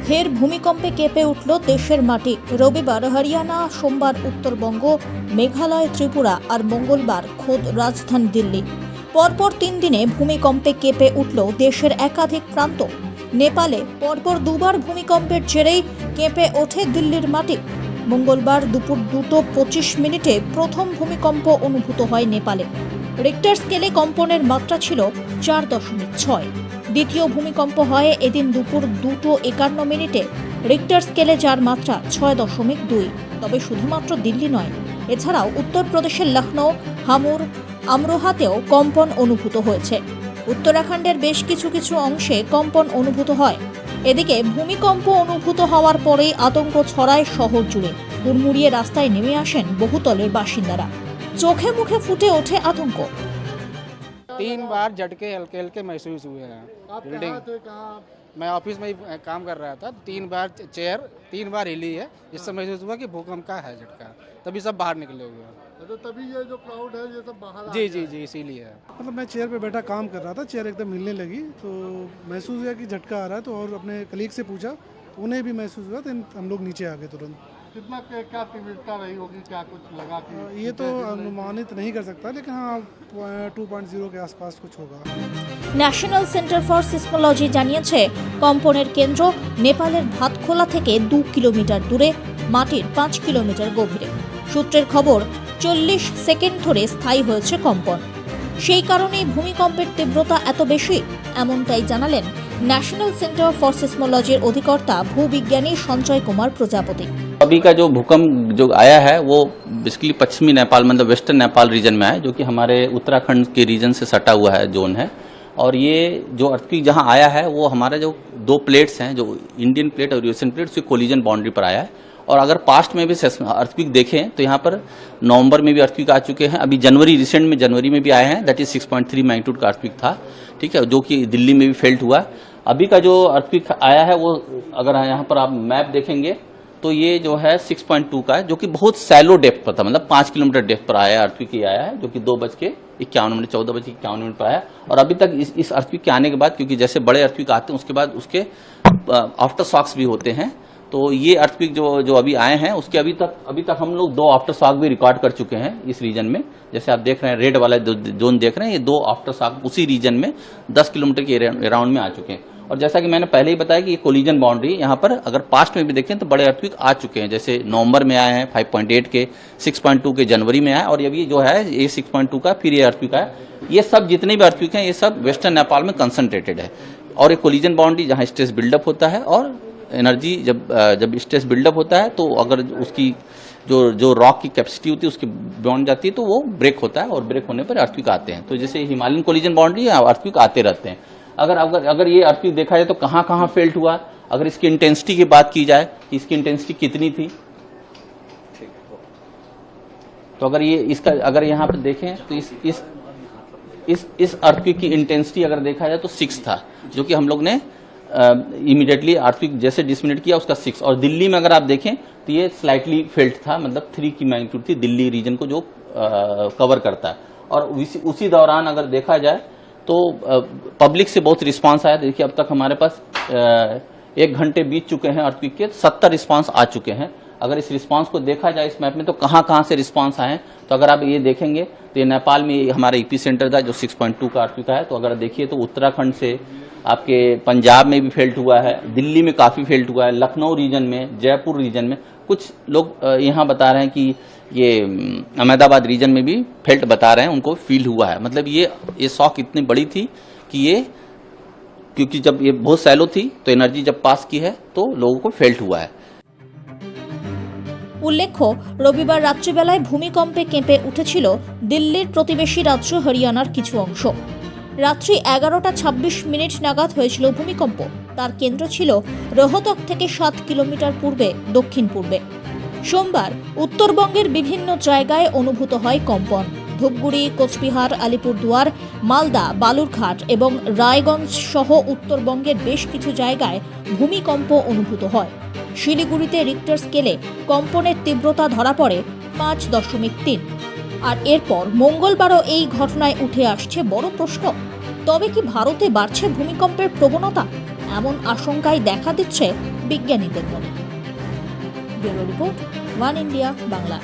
ফের ভূমিকম্পে কেঁপে উঠল দেশের মাটি। রবিবার হরিয়ানা, সোমবার উত্তরবঙ্গ, মেঘালয়, ত্রিপুরা আর মঙ্গলবার খোদ রাজধানী দিল্লি। পরপর 3 দিনে ভূমিকম্পে কেঁপে উঠল দেশের একাধিক প্রান্ত। নেপালে পরপর দুবার ভূমিকম্পের জেরেই কেঁপে ওঠে দিল্লির মাটি। মঙ্গলবার দুপুর 2:25 প্রথম ভূমিকম্প অনুভূত হয় নেপালে। রিক্টার স্কেলে কম্পনের মাত্রা ছিল 4.6। দ্বিতীয় ভূমিকম্প হয় এদিন দুপুর 2:51। রিক্টার স্কেলে যার মাত্রা 6.2। তবে শুধুমাত্র দিল্লি নয়, এছাড়াও উত্তরপ্রদেশের লখনৌ, হামুর, আমরোহাতেও কম্পন অনুভূত হয়েছে। উত্তরাখণ্ডের বেশ কিছু অংশে কম্পন অনুভূত হয়। এদিকে ভূমিকম্প অনুভূত হওয়ার পরেই আতঙ্ক ছড়ায় শহর জুড়ে। হুড়মুড়িয়ে রাস্তায় নেমে আসেন বহুতলের বাসিন্দারা। চোখে মুখে ফুটে ওঠে আতঙ্ক। 3 बार झटके हल्के हल्के महसूस हुए हैं। बिल्डिंग मैं ऑफिस में ही काम कर रहा था। 3 बार चेयर 3 बार हिली है, जिससे महसूस हुआ कि भूकंप का है झटका। तभी सब बाहर निकले हुए हैं। तो तभी ये जो क्राउड है ये सब बाहर जी जी जी इसीलिए। मतलब मैं चेयर पे बैठा काम कर रहा था, चेयर एकदम हिलने लगी तो महसूस हुआ कि झटका आ रहा है। तो और अपने कलीग से पूछा, उन्हें भी महसूस हुआ, तो हम लोग नीचे आ गए तुरंत। कितना क्या तीव्रता रही होगी, क्या कुछ लगा कि ये तो अनुमानित नहीं कर सकता, लेकिन हाँ 2.0 के आसपास कुछ होगा। ন্যাশনাল সেন্টার ফর সিসমোলজি জানিয়েছে, কম্পনের কেন্দ্র নেপালের ভাতখোলা থেকে 2 কিলোমিটার দূরে, মাটির 5 কিলোমিটার গভীরে। সূত্রের খবর, 40 সেকেন্ড ধরে স্থায়ী হয়েছে কম্পন। সেই কারণেই ভূমিকম্পের তীব্রতা এত বেশি, এমনটাই জানালেন ন্যাশনাল সেন্টার ফর সিসমোলজির অধিকর্তা ভূবিজ্ঞানী সঞ্জয় কুমার প্রজাপতি। अभी का जो भूकंप जो आया है वो बेसिकली पश्चिमी नेपाल मतलब वेस्टर्न नेपाल रीजन में है, जो कि हमारे उत्तराखंड के रीजन से सटा हुआ है जोन है। और ये जो अर्थक्वेक जहां आया है वो हमारे जो 2 प्लेट्स हैं, जो इंडियन प्लेट और यूएसएन प्लेट, उसकी कोलिजन बाउंड्री पर आया है। और अगर पास्ट में भी अर्थक्वेक देखें तो यहाँ पर नवंबर में भी अर्थक्वेक आ चुके हैं। अभी रिसेंट में जनवरी में भी आए हैं, दैट इज 6.3 मैग्नीट्यूड का अर्थक्वेक था, ठीक है, जो कि दिल्ली में भी फेल्ट हुआ। अभी का जो अर्थक्वेक आया है वो अगर यहाँ पर आप मैप देखेंगे तो ये जो है 6.2 का है, जो कि बहुत सैलो डेप्थ पर था, मतलब 5 किलोमीटर डेप्थ पर आया अर्थक्वेक आया है, जो कि 2:51 14:51 पर आया। और अभी तक इस अर्थक्वेक के आने के बाद, क्योंकि जैसे बड़े अर्थक्वेक आते हैं उसके बाद उसके आफ्टर शॉक्स भी होते हैं, तो ये अर्थक्वेक जो अभी आए हैं उसके अभी तक हम लोग 2 आफ्टर शॉक भी रिकॉर्ड कर चुके हैं इस रीजन में। जैसे आप देख रहे हैं रेड वाला जोन देख रहे हैं, ये 2 आफ्टर शॉक उसी रीजन में 10 किलोमीटर के अराउंड में आ चुके हैं। और जैसा कि मैंने पहले ही बताया कि ये कोलिजन बाउंड्री यहाँ पर अगर पास्ट में भी देखें तो बड़े अर्थक्वेक आ चुके हैं, जैसे नवंबर में आए हैं 5.8 के, 6.2 के जनवरी में आए, और ये भी जो है ये 6.2 का फिर ये अर्थक्वेक है। ये सब जितने भी अर्थक्वेक हैं ये सब वेस्टर्न नेपाल में कंसंट्रेटेड है। और ये कोलिजन बाउंड्री जहाँ स्ट्रेस बिल्डअप होता है और एनर्जी जब स्ट्रेस बिल्डअप होता है तो अगर उसकी जो रॉक की कैपेसिटी होती है उसकी बियॉन्ड जाती है तो वो ब्रेक होता है, और ब्रेक होने पर अर्थक्वेक आते हैं। तो जैसे हिमालयन कोलिजन बाउंड्री अर्थक्वेक आते रहते हैं। अगर ये अर्थक्वेक देखा जाए तो कहाँ फेल्ट हुआ, अगर इसकी इंटेंसिटी की बात की जाए कि इसकी इंटेंसिटी कितनी थी, तो अगर यहाँ पर देखें तो इस अर्थक्वेक की इंटेंसिटी अगर देखा जाए तो 6 था, जो कि हम लोग ने इमीडिएटली अर्थक्वेक जैसे डिसमिनेट किया उसका 6। और दिल्ली में अगर आप देखें तो ये स्लाइटली फेल्ट था, मतलब 3 की मैग्नीट्यूड थी दिल्ली रीजन को जो कवर करता है। और उसी दौरान अगर देखा जाए तो पब्लिक से बहुत रिस्पांस आया। देखिए अब तक हमारे पास 1 घंटे बीत चुके हैं अर्थक्वेक के, 70 रिस्पांस आ चुके हैं। अगर इस रिस्पांस को देखा जाए इस मैप में तो कहाँ से रिस्पांस आए हैं, तो अगर आप ये देखेंगे तो ये नेपाल में हमारा ईपी सेंटर था जो 6.2 का अर्थक्वेक है। तो अगर देखिए तो उत्तराखंड से आपके पंजाब में भी फेल्ट हुआ है, दिल्ली में काफी फेल्ट हुआ है, लखनऊ रीजन में, जयपुर रीजन में, कुछ लोग यहाँ बता रहे हैं कि ये अहमदाबाद रीजन में भी फेल्ट बता रहे हैं, उनको फील हुआ है। मतलब ये शॉक इतनी बड़ी थी कि क्योंकि जब ये बहुत सैलो थी तो एनर्जी जब पास की है तो लोगों को फेल्ट हुआ है। উল্লেখ্য, রবিবার রাত্রিবেলায় ভূমিকম্পে কেঁপে উঠেছিল দিল্লির প্রতিবেশী রাজ্য হরিয়ানার কিছু অংশ। রাত্রি 11:26 নাগাদ হয়েছিল ভূমিকম্প। তার কেন্দ্র ছিল রোহতক থেকে 7 কিলোমিটার পূর্বে দক্ষিণ পূর্বে। সোমবার উত্তরবঙ্গের বিভিন্ন জায়গায় অনুভূত হয় কম্পন। ধূপগুড়ি, কোচবিহার, আলিপুরদুয়ার, মালদা, বালুরঘাট এবং রায়গঞ্জ সহ উত্তরবঙ্গের বেশ কিছু জায়গায় ভূমিকম্প অনুভূত হয়। শিলিগুড়িতে রিক্টার স্কেলে কম্পনের তীব্রতা ধরা পড়ে 5.3। আর এরপর মঙ্গলবারও এই ঘটনায় উঠে আসছে বড় প্রশ্ন, তবে কি ভারতে বাড়ছে ভূমিকম্পের প্রবণতা? এমন আশঙ্কাই দেখা দিচ্ছে বিজ্ঞানীদের মনে। Bureau report one India Bangla.